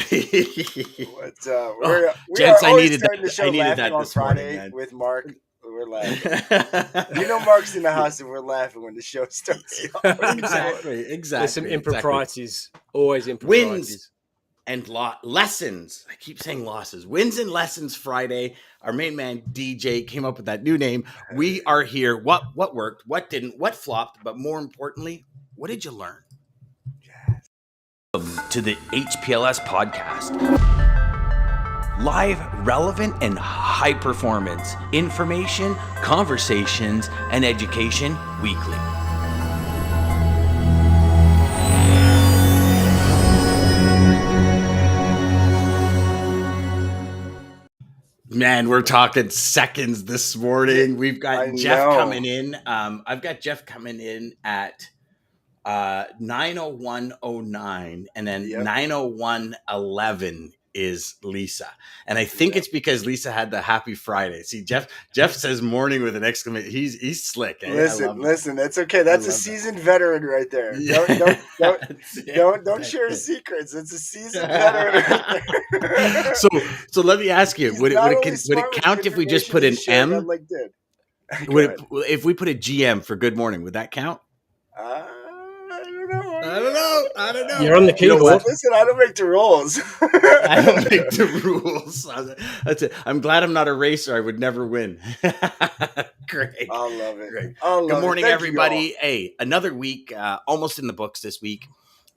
What's Oh, we gents, are I always needed starting the that. I show needed laughing that on this morning, Friday man. with Mark. We're laughing. You know Mark's in the house and we're laughing when the show starts. Y'all. What are you doing? Exactly. There's some Exactly. improprieties. Always Wins improprieties. and lessons. I keep saying losses. Wins and lessons Friday. Our main man DJ came up with that new name. We are here. What worked? What didn't? What flopped? But more importantly, what did you learn? Welcome to the HPLS podcast. Live, relevant, and high performance information, conversations, and education weekly. Man, we're talking seconds this morning. We've got Jeff coming in. I've got Jeff coming in at 9:01:09, and then 9:01:11 is Lisa. And I think it's because Lisa had the happy Friday. See, Jeff says morning with an exclamation. He's slick. Eh? Listen. That's okay. That's a seasoned veteran right there. Yeah. Don't share secrets. It's a seasoned veteran right there. So let me ask you: would it count if we just put an M? If we put a GM for good morning, would that count? I don't know. You're on the keyboard. Listen, I don't make the rules. I don't make the rules. That's it. I'm glad I'm not a racer. I would never win. Great. I love it. Great. Good morning, everybody. Hey, another week, almost in the books this week.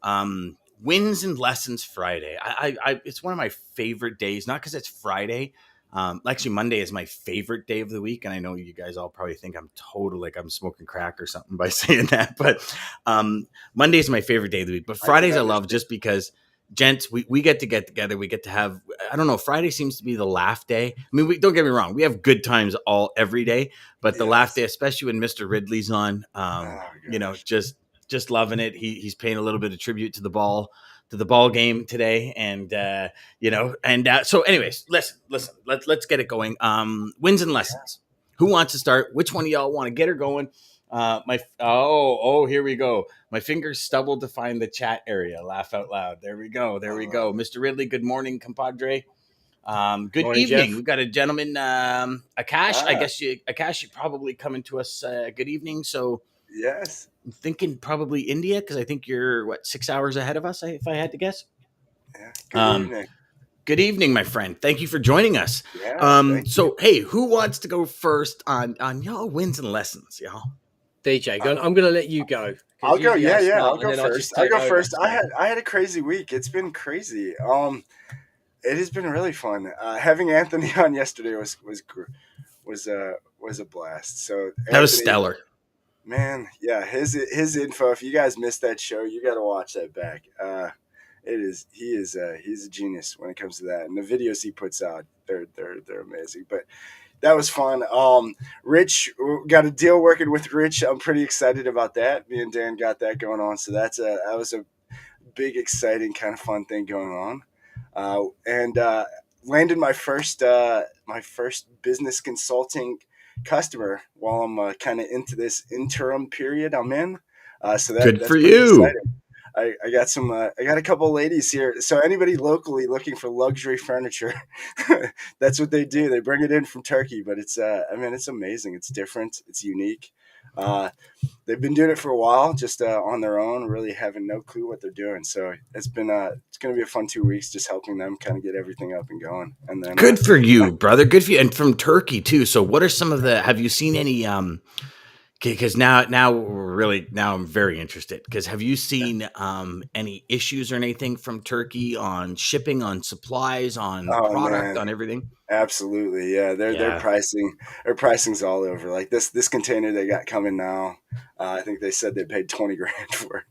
Wins and lessons Friday. I it's one of my favorite days, not because it's Friday. Actually, Monday is my favorite day of the week, and I know you guys all probably think I'm totally like I'm smoking crack or something by saying that, but Monday is my favorite day of the week. But Fridays I love just because, gents, we get together. We get to have, I don't know, Friday seems to be the laugh day. I mean, don't get me wrong, we have good times every day, but the laugh day, especially when Mr. Ridley's on, just loving it. He's paying a little bit of tribute to the ball game today, and so anyways, listen, let's get it going. Wins and lessons. Who wants to start? Which one of y'all want to get her going? Here we go. My fingers stubbled to find the chat area. Laugh out loud. There we go. Mr. Ridley, good morning, compadre. Good morning, evening. Jeff. We've got a gentleman, Akash. I guess Akash, you're probably coming to us. Good evening. So yes, I'm thinking probably India, because I think you're 6 hours ahead of us, if I had to guess. Yeah. Good evening. Good evening, my friend. Thank you for joining us. Yeah, hey, who wants to go first on y'all wins and lessons, y'all? DJ, I'm going to let you go. I'll go. I'll go first. I'll go first. So. I had a crazy week. It's been crazy. It has been really fun. Having Anthony on yesterday was a blast. So Anthony, that was stellar. Man, yeah, his info. If you guys missed that show, you got to watch that back. He's a genius when it comes to that, and the videos he puts out, they're amazing. But that was fun. Rich, got a deal working with Rich. I'm pretty excited about that. Me and Dan got that going on, so that was a big, exciting, kind of fun thing going on. And landed my first business consulting customer while I'm kind of into this interim period I'm in. So that's good for you. Exciting. I got a couple of ladies here. So anybody locally looking for luxury furniture, that's what they do. They bring it in from Turkey, but it's amazing. It's different. It's unique. They've been doing it for a while, just on their own, really having no clue what they're doing. So it's going to be a fun 2 weeks, just helping them kind of get everything up and going. And then good for you, brother. Good for you. And from Turkey too. So what are some of have you seen any, because now I'm very interested, because have you seen any issues or anything from Turkey on shipping, on supplies, on product, on everything? Absolutely. Yeah. Their pricing's all over. Like this container they got coming now. I think they said they paid $20,000 for it.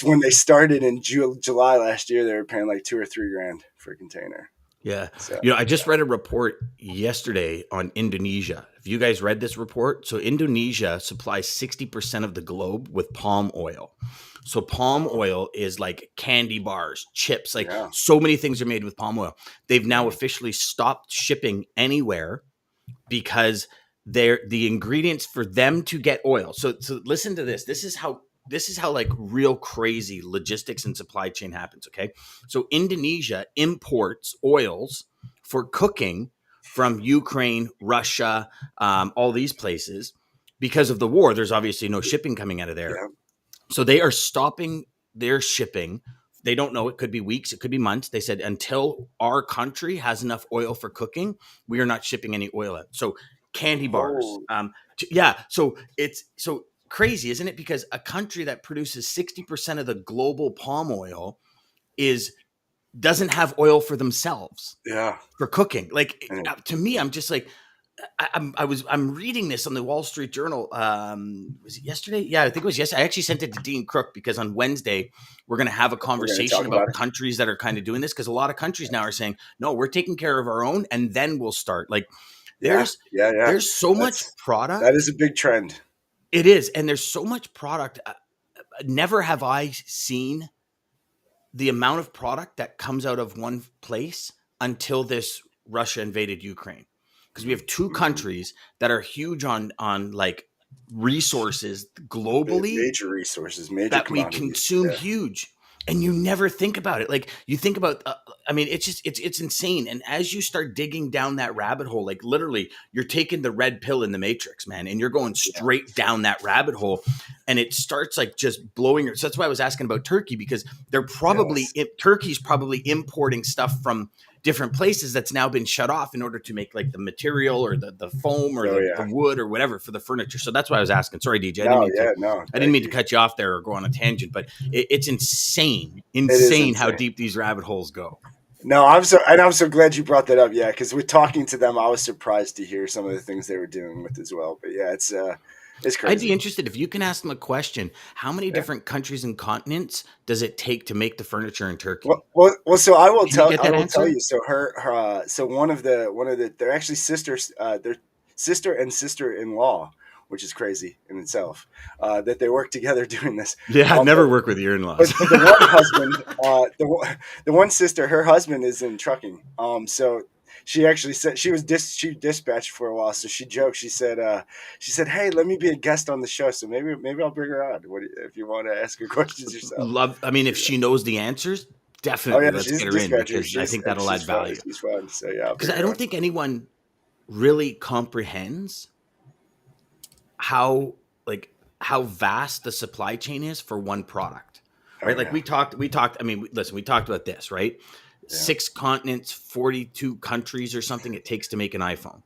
When they started in July last year, they were paying like $2,000 or $3,000 for a container. Yeah. So, I just read a report yesterday on Indonesia. Have you guys read this report? So Indonesia supplies 60% of the globe with palm oil. So palm oil is like candy bars, chips, so many things are made with palm oil. They've now officially stopped shipping anywhere because the ingredients for them to get oil. So listen to this. This is how this is how like real crazy logistics and supply chain happens. Okay. So Indonesia imports oils for cooking from Ukraine, Russia, all these places because of the war. There's obviously no shipping coming out of there. Yeah. So they are stopping their shipping. They don't know. It could be weeks. It could be months. They said until our country has enough oil for cooking, we are not shipping any oil out. So candy bars. Oh, Yeah. So it's so crazy, isn't it? Because a country that produces 60% of the global palm oil doesn't have oil for themselves yeah. for cooking. Like And to me, I'm just like, I'm reading this on the Wall Street Journal. Was it yesterday? Yeah, I think it was yesterday. I actually sent it to Dean Crook because on Wednesday we're going to have a we're going to conversation talk about about it. countries that are kind of doing this, because a lot of countries now are saying, no, we're taking care of our own and then we'll start. Like Yeah. Yeah. Yeah. there's so much That product. is a big trend. It is, and there's so much product. Never have I seen the amount of product that comes out of one place until this Russia invaded Ukraine. Because we have two countries that are huge on like resources globally Major resources, major that we commodities. consume Yeah. huge. And you never think about it. Like you think about, I mean, it's insane. And as you start digging down that rabbit hole, like literally you're taking the red pill in the Matrix, man, and you're going straight down that rabbit hole. And it starts like just blowing your, so that's why I was asking about Turkey, because they're probably, Turkey's probably importing stuff from different places that's now been shut off in order to make like the material or the foam or the wood or whatever for the furniture. So that's why I was asking. Sorry, DJ. I didn't mean to cut you off there or go on a tangent, but it's insane how deep these rabbit holes go. No, I'm so glad you brought that up. Yeah, because with talking to them, I was surprised to hear some of the things they were doing with as well. But yeah, it's crazy. I'd be interested if you can ask them a question. How many different countries and continents does it take to make the furniture in Turkey? Well, so I will tell you. So so one of the they're actually sisters. They're sister and sister-in-law, which is crazy in itself. That they work together doing this. Yeah, I'd never work with your in-laws. But the one husband, the one sister, her husband is in trucking. So she actually said she dispatched for a while. So she joked. She said, "Hey, let me be a guest on the show. So maybe I'll bring her on. If you want to ask her questions yourself." I mean, if she knows the answers, definitely let's get her in, because I think that'll add value. She's fun. So yeah, because I don't think anyone really comprehends how vast the supply chain is for one product, right? Like we talked. I mean, listen, we talked about this, right? Yeah. 6 continents, 42 countries or something it takes to make an iPhone.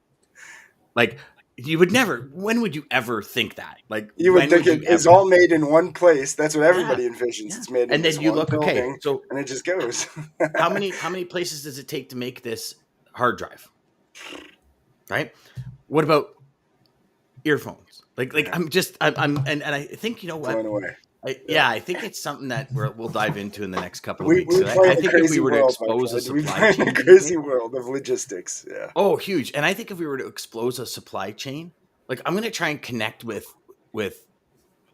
Like you would never, when would you ever think that? Like you would think it's all made in one place. That's what everybody envisions. Yeah. It's made in and then you look, building, so and it just goes. how many places does it take to make this hard drive? Right? What about earphones? Like I'm I think, you know what? Blown away. I think it's something that we'll dive into in the next couple of weeks. I think if we were to expose a supply chain, crazy world of logistics, yeah. Oh, huge! And I think if we were to expose a supply chain, like I'm going to try and connect with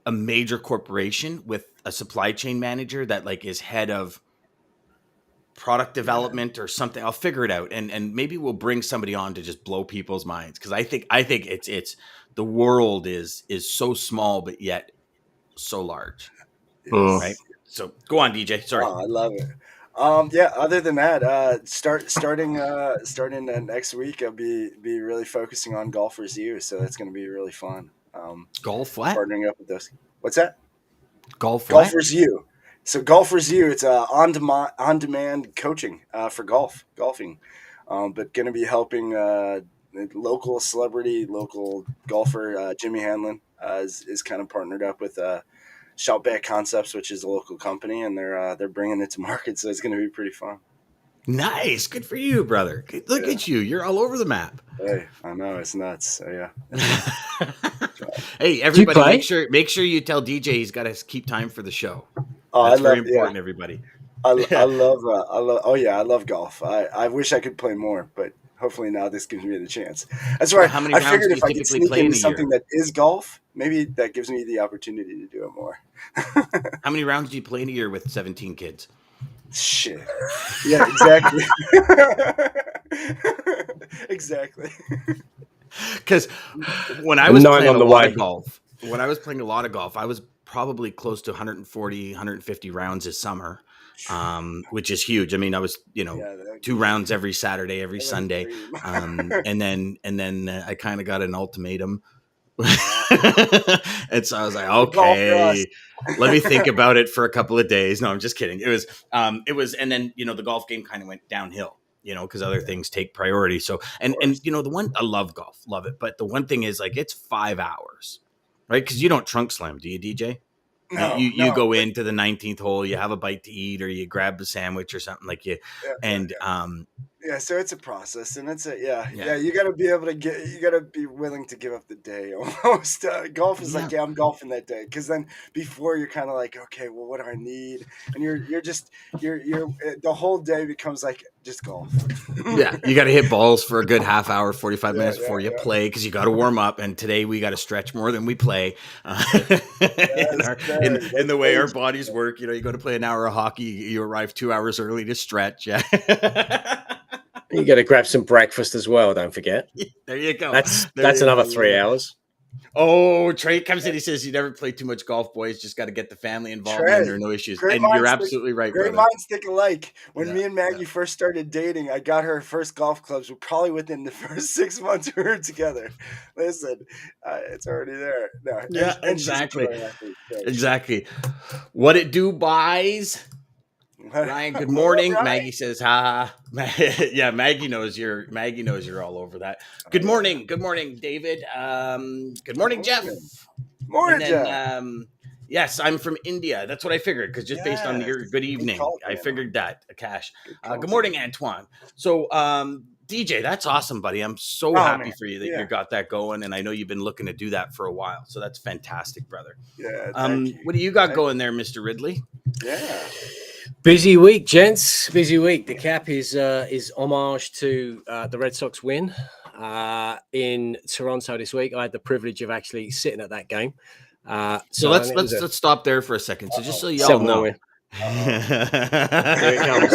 a major corporation, with a supply chain manager that like is head of product development or something. I'll figure it out, and maybe we'll bring somebody on to just blow people's minds, because I think it's the world is so small but yet so large. Yes. Right? So go on, DJ. Sorry. Oh, I love it. Other than that, starting next week, I'll be really focusing on Golfers U, so that's going to be really fun. Golf what? Partnering up with those. What's that? Golfers U. So Golfers U, it's on-demand coaching for golfing, but going to be helping local golfer Jimmy Hanlon is kind of partnered up with Shoutback Concepts, which is a local company, and they're bringing it to market, so it's going to be pretty fun. Nice, good for you, brother. Look at you, you're all over the map. Hey, I know, it's nuts. So yeah. Hey, everybody, make sure you tell DJ he's got to keep time for the show. That's very important, everybody. I love golf. I wish I could play more, but hopefully now this gives me the chance. That's why I figured if I could sneak into something that is golf, maybe that gives me the opportunity to do it more. How many rounds do you play in a year with 17 kids? Shit. Yeah, exactly. Exactly. Because when I was playing a lot of golf, I was probably close to 140, 150 rounds this summer, which is huge. I mean, I was, Yeah, 2 rounds every Saturday, every that was a Sunday. dream. And then I kind of got an ultimatum. And so I was like, It's all for us. okay, let me think about it for a couple of days. No, I'm just kidding. It was, and then, the golf game kind of went downhill, because other things take priority. So, and the one, I love golf, love it. But the one thing is, like, it's 5 hours, right? Because you don't trunk slam, do you, DJ? You go but, into the 19th hole, you have a bite to eat, or you grab a sandwich or something like you, and yeah, so it's a process, and it's you got to be able to you got to be willing to give up the day almost. Golf is like, I'm golfing that day, because then before you're kind of like, okay, well, what do I need? And you're the whole day becomes like just golf. Yeah, you got to hit balls for a good half hour, 45 minutes before you yeah. play, because you got to warm up. And today we got to stretch more than we play in the way our bodies work. You go to play an hour of hockey, you arrive 2 hours early to stretch. Yeah. You got to grab some breakfast as well. Don't forget. There you go. That's another 3 hours. Oh, Trey comes in. He says, "You never play too much golf, boys. Just got to get the family involved, and there are no issues." And you're absolutely right, Great brother. minds think alike. When me and Maggie first started dating, I got her first golf clubs. Probably within the first 6 months we were together. Listen, it's already there. No, yeah, and exactly. So exactly. What it do, buys? Ryan, good morning. Up, Maggie says, "Ha." Yeah, Maggie knows you're all over that. Good morning, David. Good morning, Jeff. Morning, and then, Jeff. Yes, I'm from India. That's what I figured, because just based on your good evening, I figured that. Cash. Good morning, Antoine. So, DJ, that's awesome, buddy. I'm so happy for you that you got that going, and I know you've been looking to do that for a while. So that's fantastic, brother. Yeah. Thank you. What do you got going there, Mr. Ridley? Yeah. Busy week, gents. Busy week. The cap is homage to the Red Sox win in Toronto this week. I had the privilege of actually sitting at that game. So let's stop there for a second. So just so y'all know, here it comes.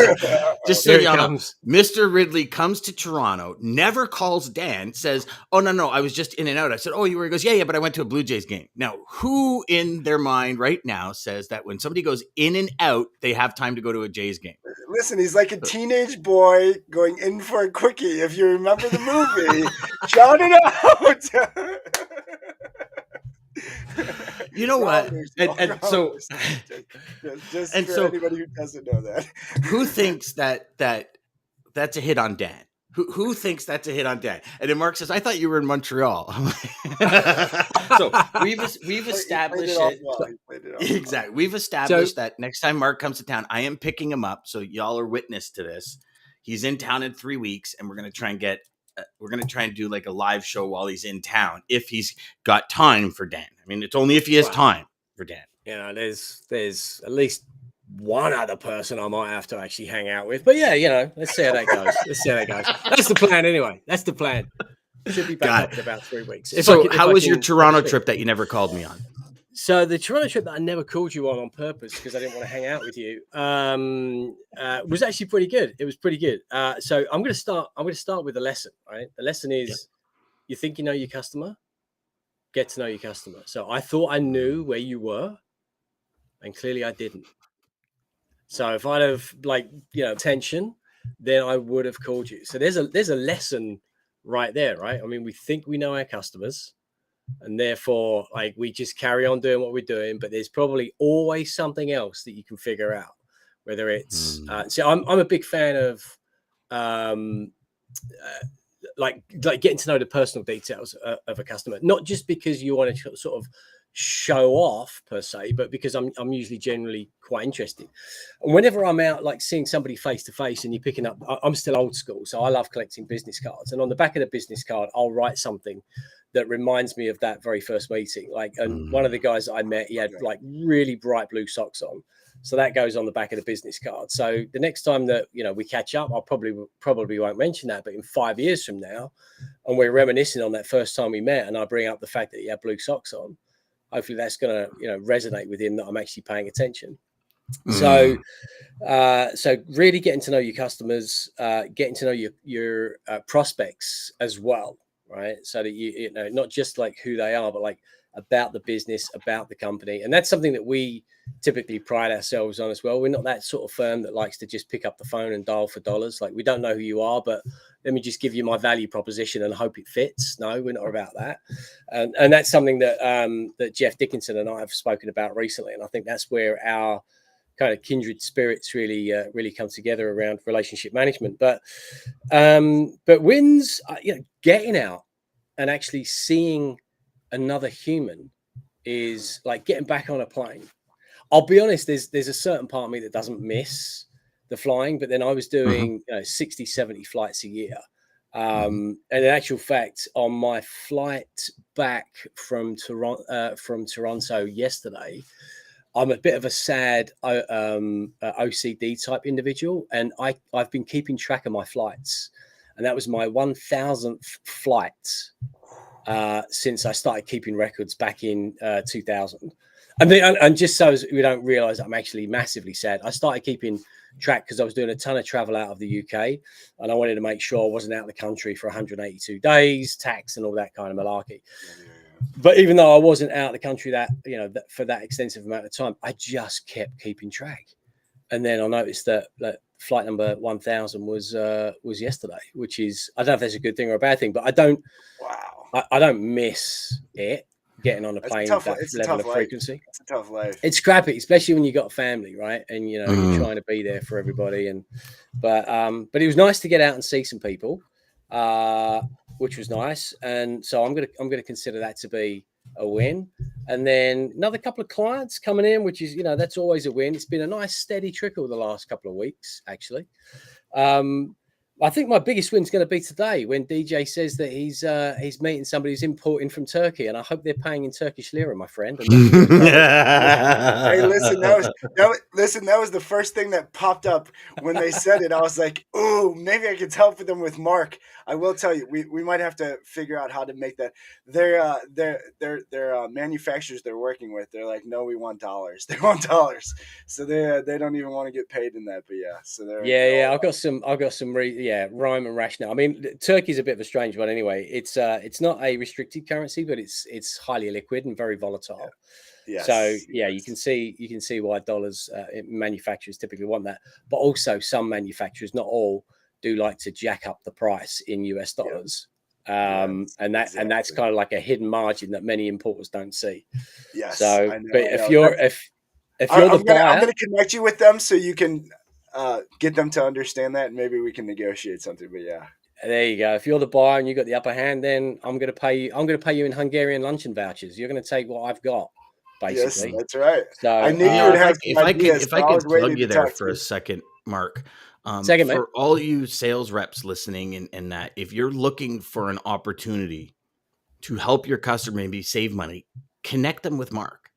Just so y'all know, Mr. Ridley comes to Toronto, never calls Dan, says, "Oh no, I was just in and out." I said, "Oh, you were?" He goes, "Yeah, but I went to a Blue Jays game." Now, who in their mind right now says that when somebody goes in and out, they have time to go to a Jays game? Listen, he's like a teenage boy going in for a quickie. If you remember the movie, shout it out. You know what? And so for anybody who doesn't know that, who thinks that's a hit on Dan? Who thinks that's a hit on Dan? And then Mark says, "I thought you were in Montreal." So we've established it. Exactly. We've established that next time Mark comes to town, I am picking him up. So y'all are witness to this. He's in town in 3 weeks, and we're gonna try and do like a live show while he's in town, if he's got time for Dan. I mean, it's only if he has time for Dan. There's at least one other person I might have to actually hang out with. But yeah, let's see how that goes. That's the plan anyway. That's the plan. Should be back up in about 3 weeks. So how was your Toronto trip that you never called me on? So the Toronto trip that I never called you on purpose because I didn't want to hang out with you was actually pretty good. It was pretty good. So I'm going to start with the lesson. Right, the lesson is you think you know your customer, get to know your customer. So I thought I knew where you were, and clearly I didn't. So if I'd have attention, then I would have called you. So there's a lesson right there, right? I mean, we think we know our customers. And therefore, we just carry on doing what we're doing, but there's probably always something else that you can figure out. Whether it's so, I'm a big fan of getting to know the personal details of a customer, not just because you want to sort of show off per se, but because I'm usually generally quite interested. And whenever I'm out seeing somebody face to face and you're picking up, I'm still old school, so I love collecting business cards. And on the back of the business card, I'll write something that reminds me of that very first meeting. And one of the guys that I met, he had really bright blue socks on. So that goes on the back of the business card. So the next time that, we catch up, I'll probably won't mention that, but in 5 years from now, and we're reminiscing on that first time we met, and I bring up the fact that he had blue socks on, hopefully that's going to, resonate with him that I'm actually paying attention. So really getting to know your customers, getting to know your prospects as well. Right. So that you know, not just who they are, but about the business, about the company. And that's something that we typically pride ourselves on as well. We're not that sort of firm that likes to just pick up the phone and dial for dollars. Like, we don't know who you are, but let me just give you my value proposition and hope it fits. No, we're not about that. And that's something that that Jeff Dickinson and I have spoken about recently. And I think that's where our kind of kindred spirits really come together around relationship management. But wins, getting out and actually seeing another human is like getting back on a plane. I'll be honest, there's a certain part of me that doesn't miss the flying, but then I was doing 60, 70 flights a year. And in actual fact, on my flight back from Toronto yesterday, I'm a bit of a sad OCD type individual, and I've been keeping track of my flights, and that was my 1000th flight since I started keeping records back in 2000. And just so we don't realize I'm actually massively sad, I started keeping track because I was doing a ton of travel out of the UK, and I wanted to make sure I wasn't out of the country for 182 days, tax and all that kind of malarkey. But even though I wasn't out of the country for that extensive amount of time, I just kept keeping track. And then I noticed that flight number 1000 was yesterday, which is, I don't know if that's a good thing or a bad thing, but I don't miss it, getting on a plane with that level of frequency. It's a tough life. It's crappy, especially when you got a family, right? And you're trying to be there for everybody. But it was nice to get out and see some people, which was nice. And so I'm gonna consider that to be a win. And then another couple of clients coming in, which is, that's always a win. It's been a nice steady trickle the last couple of weeks, actually. I think my biggest win is going to be today when DJ says that he's meeting somebody who's importing from Turkey, and I hope they're paying in Turkish lira, my friend. Hey, listen, that was the first thing that popped up when they said it. I was like, "Ooh, maybe I could help them with Mark." I will tell you, we might have to figure out how to make that. Their manufacturers they're working with, they're like, "No, we want dollars. They want dollars." So they don't even want to get paid in that. But yeah, so they're I've got some rhyme and rationale. I mean, Turkey's a bit of a strange one anyway. It's not a restricted currency, but it's highly liquid and very volatile. Yes, so you can see why dollars manufacturers typically want that, but also some manufacturers, not all, do like to jack up the price in US dollars. And that's kind of like a hidden margin that many importers don't see. Yes. So, I know, but if you're the buyer, I'm going to connect you with them so you can get them to understand that, and maybe we can negotiate something. But yeah, there you go. If you're the buyer and you got the upper hand, then I'm going to pay you. I'm going to pay you in Hungarian luncheon vouchers. You're going to take what I've got, basically. Yes, that's right. So I knew you would have some ideas. If I could plug you there for a second, Mark. For all you sales reps listening, and that if you're looking for an opportunity to help your customer maybe save money, connect them with Mark.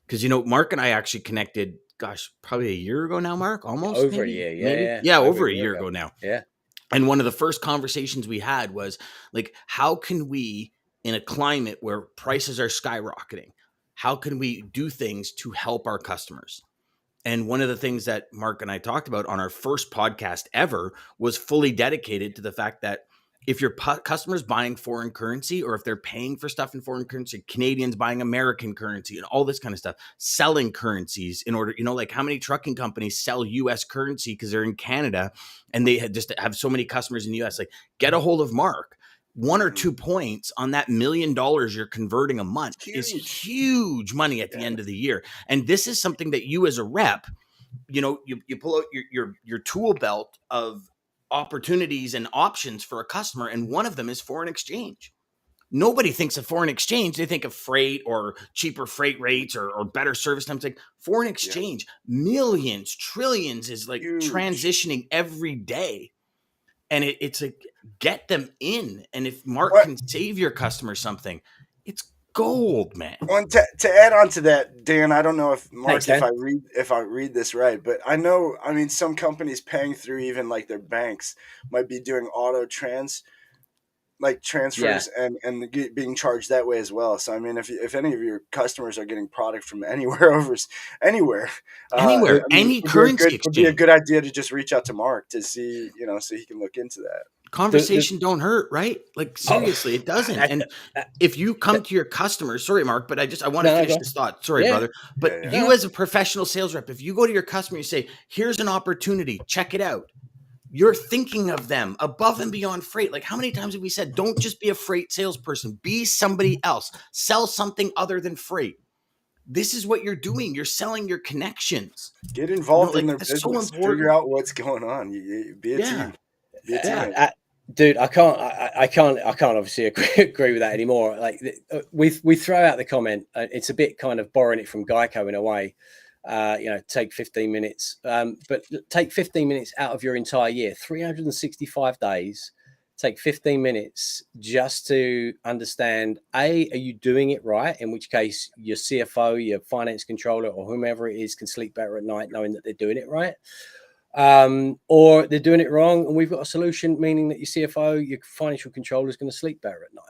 Because Mark and I actually connected, probably a year ago now, Mark, almost over a year. Over a year ago now. Yeah. And one of the first conversations we had was like, how can we, in a climate where prices are skyrocketing, how can we do things to help our customers? And one of the things that Mark and I talked about on our first podcast ever was fully dedicated to the fact that if your customers buying foreign currency, or if they're paying for stuff in foreign currency, Canadians buying American currency and all this kind of stuff, selling currencies in order, like how many trucking companies sell US currency because they're in Canada and they just have so many customers in the US, like get a hold of Mark. 1 or 2 points on that $1 million you're converting a month is huge money at the end of the year. And this is something that you as a rep, you pull out your tool belt of opportunities and options for a customer. And one of them is foreign exchange. Nobody thinks of foreign exchange. They think of freight or cheaper freight rates or better service times. Like foreign exchange, millions, trillions is like huge. Transitioning every day. And it's like, get them in. And if Mark can save your customer something, it's gold, man. Well, to add on to that, Dan, I don't know if Mark, if I read this right, but I know, some companies paying through even like their banks might be doing auto transfers and being charged that way as well. So if any of your customers are getting product from anywhere, any currency exchange, would be a good idea to just reach out to Mark to see, so he can look into that. conversation don't hurt, right? Like seriously, it doesn't. And if you come to your customers, sorry, Mark, but I want to finish this thought. Sorry, brother. But you as a professional sales rep, if you go to your customer, you say, here's an opportunity, check it out. You're thinking of them above and beyond freight. Like how many times have we said, don't just be a freight salesperson, be somebody else, sell something other than freight. This is what you're doing. You're selling your connections. Get involved in their that's business. So important. Figure out what's going on. Be a team. Be a teammate. Dude, I can't obviously agree with that anymore. Like we throw out the comment. It's a bit kind of borrowing it from Geico in a way. Take 15 minutes, but take 15 minutes out of your entire year, 365 days. Take 15 minutes just to understand, are you doing it right? In which case your CFO, your finance controller, or whomever it is can sleep better at night knowing that they're doing it right. Or they're doing it wrong, and we've got a solution, meaning that your CFO, your financial controller is going to sleep better at night.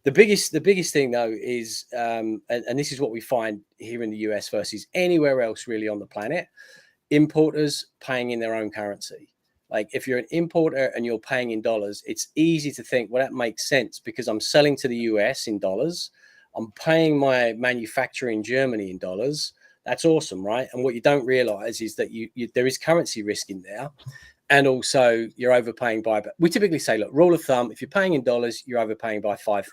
The biggest thing though is, and this is what we find here in the US versus anywhere else really on the planet, importers paying in their own currency. Like if you're an importer and you're paying in dollars, it's easy to think, well, that makes sense because I'm selling to the US in dollars. I'm paying my manufacturer in Germany in dollars. That's awesome, right? And what you don't realize is that there is currency risk in there. And also you're overpaying by, we typically say, look, rule of thumb, if you're paying in dollars, you're overpaying by 5%.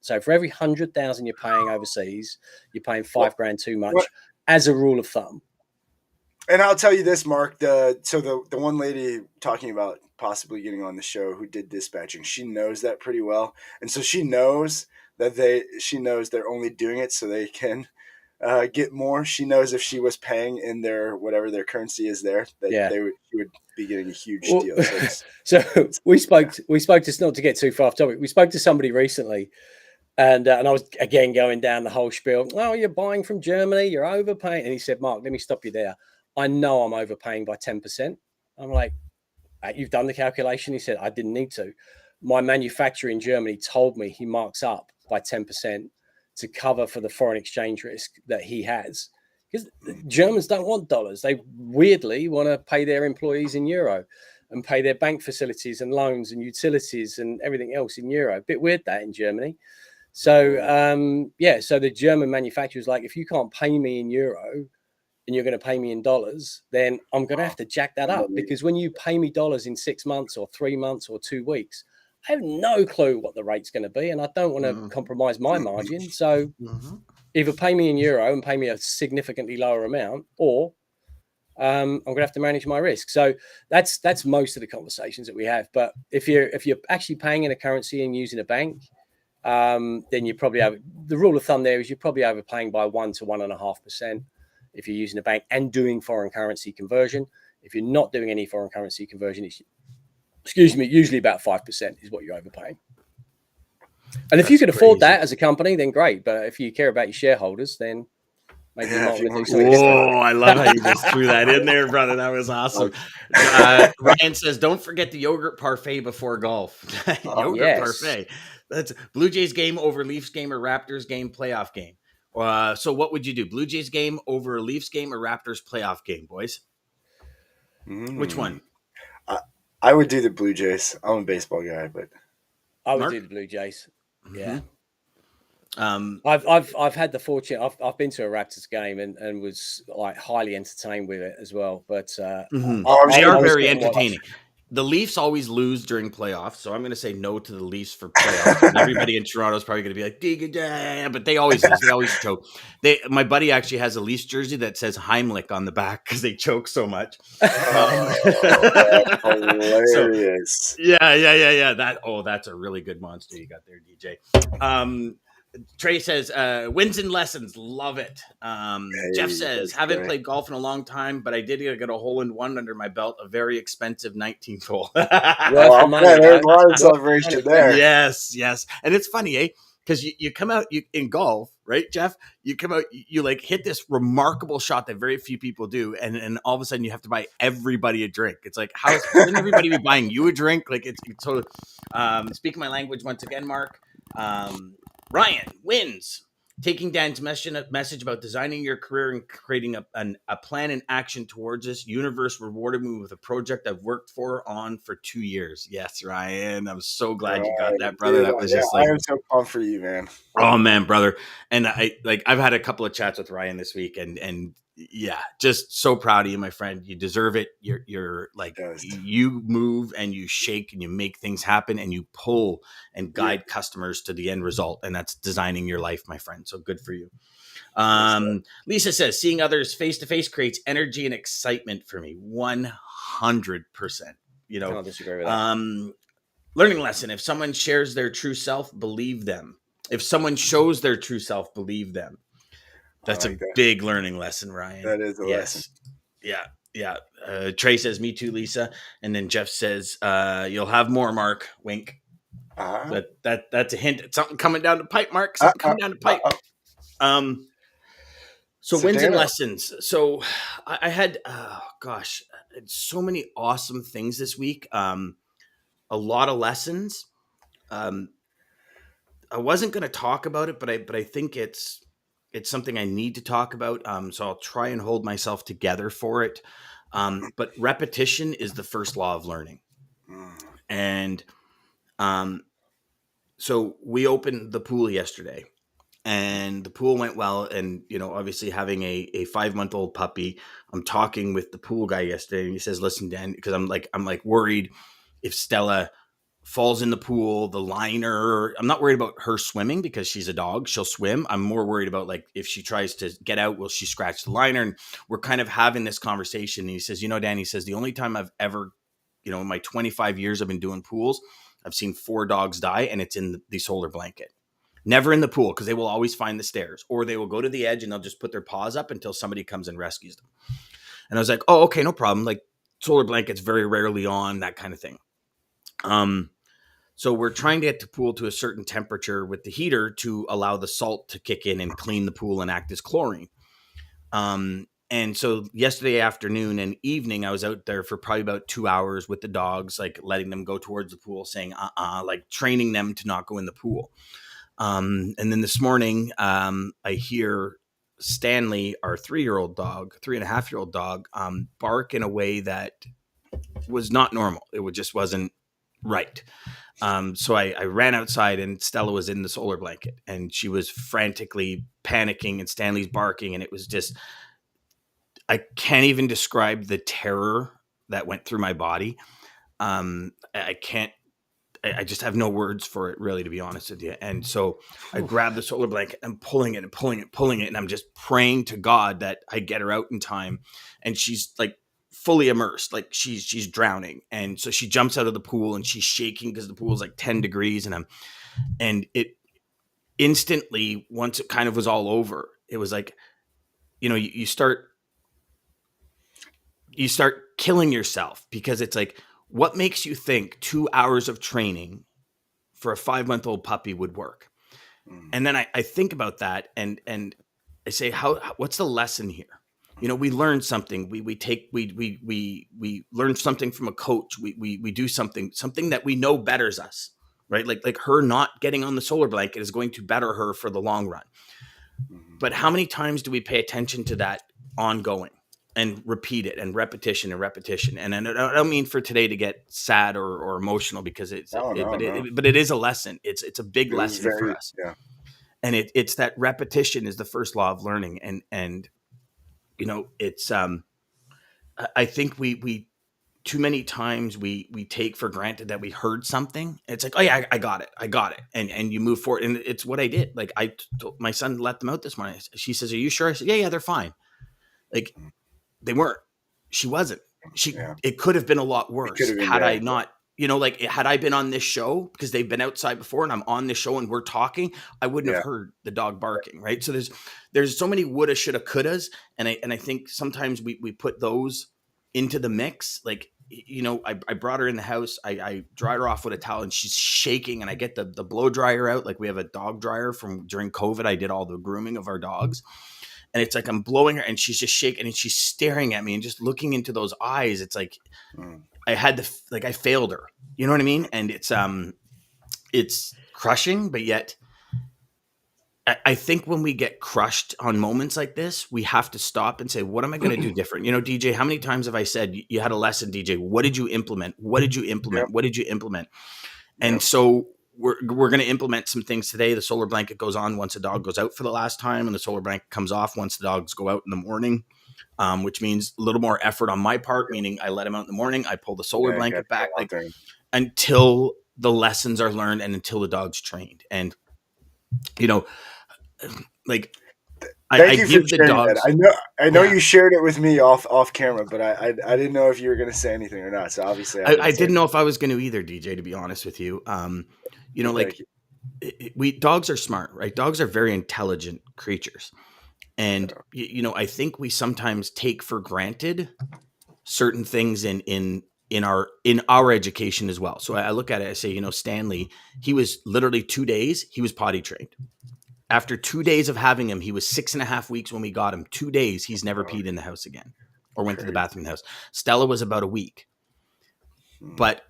So for every 100,000 you're paying overseas, you're paying $5,000 too much as a rule of thumb. And I'll tell you this, Mark, the one lady talking about possibly getting on the show who did dispatching, she knows that pretty well. And so she knows that they're only doing it so they can get more. She knows if she was paying in their whatever their currency is there, that she would be getting a huge deal. So we spoke to, not to get too far off topic, we spoke to somebody recently, and I was again going down the whole spiel. Oh, you're buying from Germany, you're overpaying. And he said, Mark, let me stop you there. I know I'm overpaying by 10%. I'm like, you've done the calculation? He said, I didn't need to. My manufacturer in Germany told me he marks up by 10% to cover for the foreign exchange risk that he has. Because Germans don't want dollars. They weirdly want to pay their employees in euro and pay their bank facilities and loans and utilities and everything else in euro. A bit weird that in Germany. So, so the German manufacturer is like, if you can't pay me in euro and you're going to pay me in dollars, then I'm going to have to jack that up, because when you pay me dollars in 6 months or 3 months or 2 weeks, I have no clue what the rate's going to be, and I don't want to compromise my margin. So either pay me in euro and pay me a significantly lower amount, or I'm going to have to manage my risk. So that's most of the conversations that we have. But if you're actually paying in a currency and using a bank, then you probably have, the rule of thumb there is you're probably overpaying by 1 to 1.5% if you're using a bank and doing foreign currency conversion. If you're not doing any foreign currency conversion, it's usually about 5% is what you're overpaying. And if you can afford that as a company, then great. But if you care about your shareholders, then maybe you might want to do something different. I love how you just threw that in there, brother. That was awesome. Ryan says, don't forget the yogurt parfait before golf. Parfait. That's Blue Jays game over Leafs game or Raptors game, playoff game. So what would you do? Blue Jays game over Leafs game or Raptors playoff game, boys? Which one? I would do the Blue Jays. I'm a baseball guy, but I would do the Blue Jays. Yeah. I've had the fortune. I've been to a Raptors game and was like highly entertained with it as well. But they are very entertaining. The Leafs always lose during playoffs, so I'm going to say no to the Leafs for playoffs. And everybody in Toronto is probably going to be like, but they always lose. They always choke. My buddy actually has a Leafs jersey that says Heimlich on the back because they choke so much. Hilarious. Yeah. That's a really good monster you got there, DJ. Trey says, wins and lessons. Love it. Jeff says, haven't played golf in a long time, but I did get a hole-in-one under my belt, a very expensive 19th hole. There's a lot of celebration there. Yes. And it's funny, because you come out in golf, right, Jeff? You come out, you like hit this remarkable shot that very few people do, and all of a sudden you have to buy everybody a drink. It's like, shouldn't everybody be buying you a drink? Like it's totally. Speaking my language once again, Mark. Ryan wins. taking Dan's message about designing your career and creating a plan and action towards this. Universe rewarded me with a project I've worked on for 2 years. Yes, Ryan. I'm so glad you got that, brother. Dude, That was yeah, just I like, am so pumped for you, man. oh man, brother. And I've had a couple of chats with Ryan this week, and yeah, just so proud of you, my friend. You deserve it. You're like, Yes. you move and you shake and you make things happen and you pull and Yeah. guide customers to the end result, and that's designing your life, my friend. So good for you. Lisa says, seeing others face to face creates energy and excitement for me. 100%. You know, Can't disagree with that. Learning lesson: if someone shares their true self, believe them. If someone shows their true self, believe them. I That's a like that. big learning lesson, Ryan. That is a lesson. Yes. Yeah. Trey says, me too, Lisa. And then Jeff says, you'll have more, Mark. Wink. That's a hint at something coming down the pipe, Mark. Something coming down the pipe. So wins and lessons. So I had, so many awesome things this week. A lot of lessons. I wasn't going to talk about it, but I think it's something I need to talk about. So I'll try and hold myself together for it. But repetition is the first law of learning. And so we opened the pool yesterday, and the pool went well. And, obviously having a 5-month-old puppy, I'm talking with the pool guy yesterday, and he says, listen, Dan, because I'm worried if Stella falls in the pool, the liner. I'm not worried about her swimming because she's a dog. She'll swim. I'm more worried about, like, if she tries to get out, will she scratch the liner? And we're kind of having this conversation. And he says, Dan, he says, the only time I've ever, in my 25 years I've been doing pools, I've seen 4 dogs die, and it's in the solar blanket. Never in the pool, because they will always find the stairs, or they will go to the edge and they'll just put their paws up until somebody comes and rescues them. And I was like, oh, okay, no problem. Like, solar blankets very rarely on, that kind of thing. So we're trying to get the pool to a certain temperature with the heater to allow the salt to kick in and clean the pool and act as chlorine. And so yesterday afternoon and evening, I was out there for probably about 2 hours with the dogs, like letting them go towards the pool, saying, like training them to not go in the pool. And then this morning, I hear Stanley, our 3-year-old dog, 3.5-year-old dog, bark in a way that was not normal. It just wasn't right. So I ran outside, and Stella was in the solar blanket, and she was frantically panicking, and Stanley's barking. And it was just, I can't even describe the terror that went through my body. I just have no words for it, really, to be honest with you. And so I grabbed the solar blanket and pulling it and pulling it. And I'm just praying to God that I get her out in time. And she's like fully immersed, like she's drowning. And so she jumps out of the pool, and she's shaking because the pool is like 10 degrees. And it instantly, once it kind of was all over, it was like, you start killing yourself, because it's like, what makes you think 2 hours of training for a 5-month-old puppy would work? And then I think about that, and I say, what's the lesson here? We learn something. We learn something from a coach. We do something that we know betters us, right? Like her not getting on the solar blanket is going to better her for the long run. But how many times do we pay attention to that ongoing and repeat it, and repetition and repetition? And I don't mean for today to get sad or emotional, because but it is a lesson. It's a big lesson for us. Yeah. And it's that repetition is the first law of learning. And it's I think we too many times we take for granted that we heard something. It's like, oh yeah, I got it. And you move forward. And it's what I did. Like, I told my son, let them out this morning. She says, are you sure? I said, yeah, they're fine. Like, they weren't. She wasn't. It could have been a lot worse had I not, like, had I been on this show, because they've been outside before, and I'm on this show and we're talking, I wouldn't have heard the dog barking, right? So there's so many woulda, shoulda, couldas, and I think sometimes we put those into the mix. Like, I brought her in the house, I dried her off with a towel, and she's shaking, and I get the blow dryer out. Like, we have a dog dryer from during COVID. I did all the grooming of our dogs. And it's like, I'm blowing her, and she's just shaking, and she's staring at me and just looking into those eyes. It's like, I failed her. You know what I mean? And it's crushing, but yet I think when we get crushed on moments like this, we have to stop and say, what am I going to do different? DJ, how many times have I said you had a lesson, DJ? What did you implement? What did you implement? Yep. What did you implement? Yep. And so we're going to implement some things today. The solar blanket goes on once a dog goes out for the last time, and the solar blanket comes off once the dogs go out in the morning, which means a little more effort on my part, meaning I let them out in the morning. I pull the solar blanket back until the lessons are learned and until the dog's trained. And, like, Thank you for give the sharing dogs. that. I know you shared it with me off camera, but I didn't know if you were going to say anything or not. So obviously, I didn't know if I was going to either, DJ. To be honest with you, dogs are smart, right? Dogs are very intelligent creatures, and I think we sometimes take for granted certain things in our education as well. So I look at it, I say, Stanley, he was literally 2 days, he was potty trained. After 2 days of having him, he was 6.5 weeks when we got him. 2 days, he's never peed in the house again or went to the bathroom in the house. Stella was about a week. But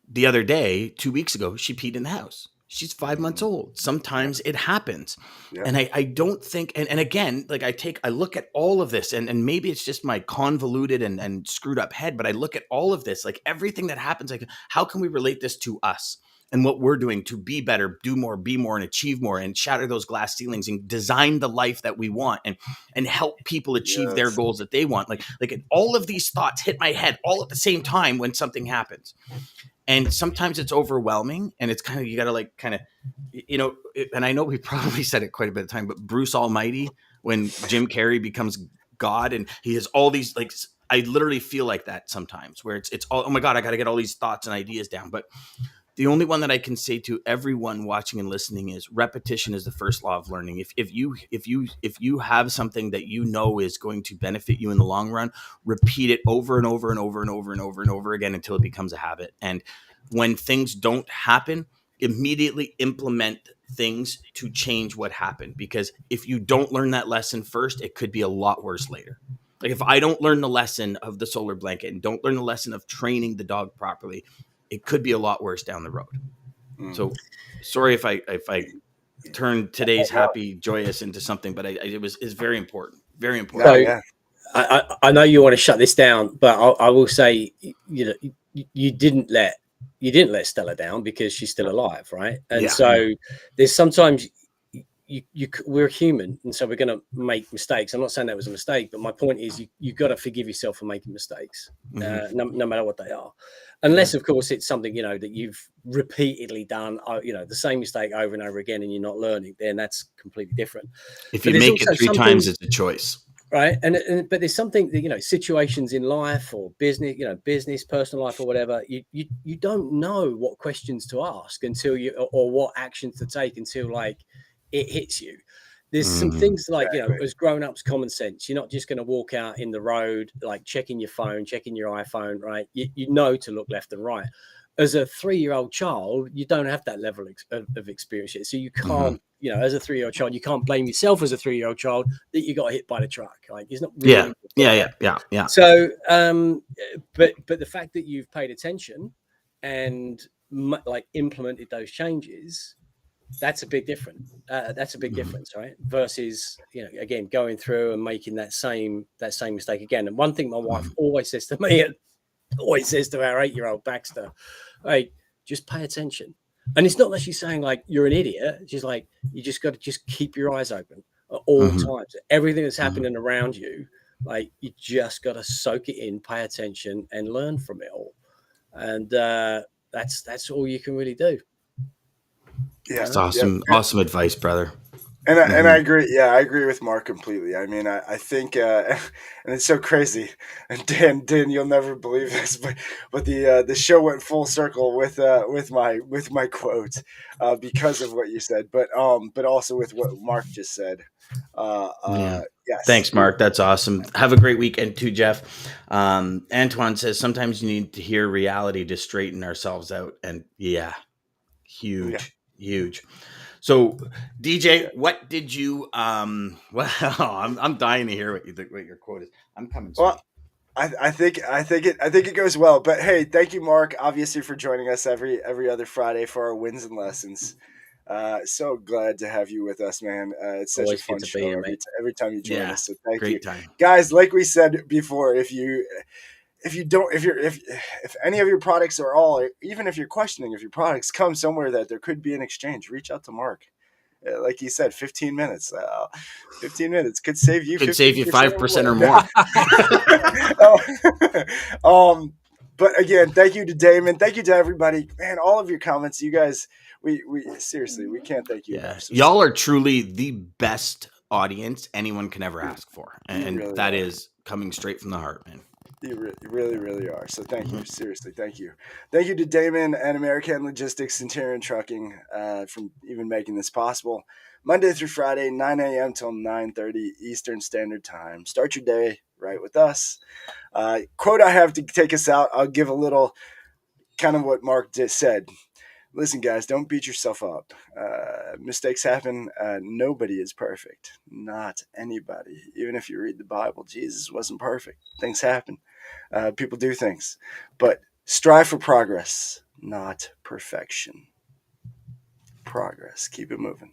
the other day, 2 weeks ago, she peed in the house. She's 5 months old. Sometimes it happens. Yeah. And I don't think, and again, like I look at all of this and maybe it's just my convoluted and screwed up head, but I look at all of this, like everything that happens, like how can we relate this to us and what we're doing to be better, do more, be more, and achieve more, and shatter those glass ceilings and design the life that we want and help people achieve their goals that they want. Like all of these thoughts hit my head all at the same time when something happens. And sometimes it's overwhelming and it's kind of, you got to and I know we probably said it quite a bit of time, but Bruce Almighty, when Jim Carrey becomes God and he has all these, like, I literally feel like that sometimes where it's all, oh my God, I got to get all these thoughts and ideas down. But the only one that I can say to everyone watching and listening is repetition is the first law of learning. If you have something that is going to benefit you in the long run, repeat it over and over and over and over and over and over again until it becomes a habit. And when things don't happen, immediately implement things to change what happened. Because if you don't learn that lesson first, it could be a lot worse later. Like if I don't learn the lesson of the solar blanket and don't learn the lesson of training the dog properly, it could be a lot worse down the road. So sorry if I turned today's happy, joyous into something, but it's very important. Very important. So, yeah. I know you want to shut this down, but I will say, you didn't let Stella down because she's still alive, right? And so there's sometimes we're human, and so we're going to make mistakes. I'm not saying that was a mistake, but my point is you got to forgive yourself for making mistakes, no matter what they are, unless of course it's something that you've repeatedly done, the same mistake over and over again, and you're not learning. Then that's completely different. If you make it 3 times, it's a choice. Right. But there's something that, situations in life or business, personal life or whatever, you don't know what questions to ask until or what actions to take until like it hits you. There's some things like, as grown-ups, common sense. You're not just going to walk out in the road, like checking your phone, checking your iPhone, right? You know to look left and right. As a 3-year-old child, you don't have that level of experience yet. So you can't, as a 3-year-old child, you can't blame yourself as a 3-year-old child that you got hit by the truck. Like it's not really. Yeah. So, but the fact that you've paid attention and like implemented those changes, that's a big difference. That's a big difference, right? Versus, again, going through and making that same mistake again. And one thing my wife always says to me, always says to our 8-year-old Baxter, hey, just pay attention. And it's not that she's saying like you're an idiot. She's like, you just got to just keep your eyes open at all times. Everything that's happening around you, like you just got to soak it in, pay attention, and learn from it all. And that's all you can really do. Yeah, that's awesome. Yeah. Awesome advice, brother. And I agree. Yeah, I agree with Mark completely. I mean, I think, and it's so crazy. And Dan, you'll never believe this, but the show went full circle with my quote, because of what you said, but also with what Mark just said. Yes. Thanks, Mark. That's awesome. Have a great weekend too, Jeff. Antoine says sometimes you need to hear reality to straighten ourselves out, and huge. So, DJ, what did you? Well, I'm dying to hear what your quote is. I'm coming. Well, I think it goes well. But hey, thank you, Mark, obviously for joining us every other Friday for our wins and lessons. So glad to have you with us, man. It's such Always a good fun to be show here, mate. every time you join Yeah, us. So thank you, great time. guys. Like we said before, if any of your products are all, even if you're questioning if your products come somewhere that there could be an exchange, reach out to Mark. Like he said, 15 minutes. 15 minutes could save you Could save you 15% 5% or or more. more. But again, thank you to Daman. Thank you to everybody. Man, all of your comments, you guys, we seriously, we can't thank you Yeah, enough. So y'all are truly the best audience anyone can ever ask for, you and really that are. is coming straight from the heart, man. You really, really are. So thank you. Mhm. Seriously, thank you. Thank you to Daman and American Logistics, Centurion Trucking, from even making this possible. Monday through Friday, 9 a.m. till 9:30 Eastern Standard Time. Start your day right with us. Quote I have to take us out. I'll give a little kind of what Mark just said. Listen, guys, don't beat yourself up. Mistakes happen. Nobody is perfect. Not anybody. Even if you read the Bible, Jesus wasn't perfect. Things happen. People do things. But strive for progress, not perfection. Progress. Keep it moving.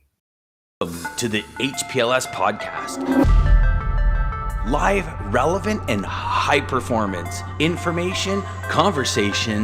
To the HPLS podcast. Live, relevant, and high performance information, conversation,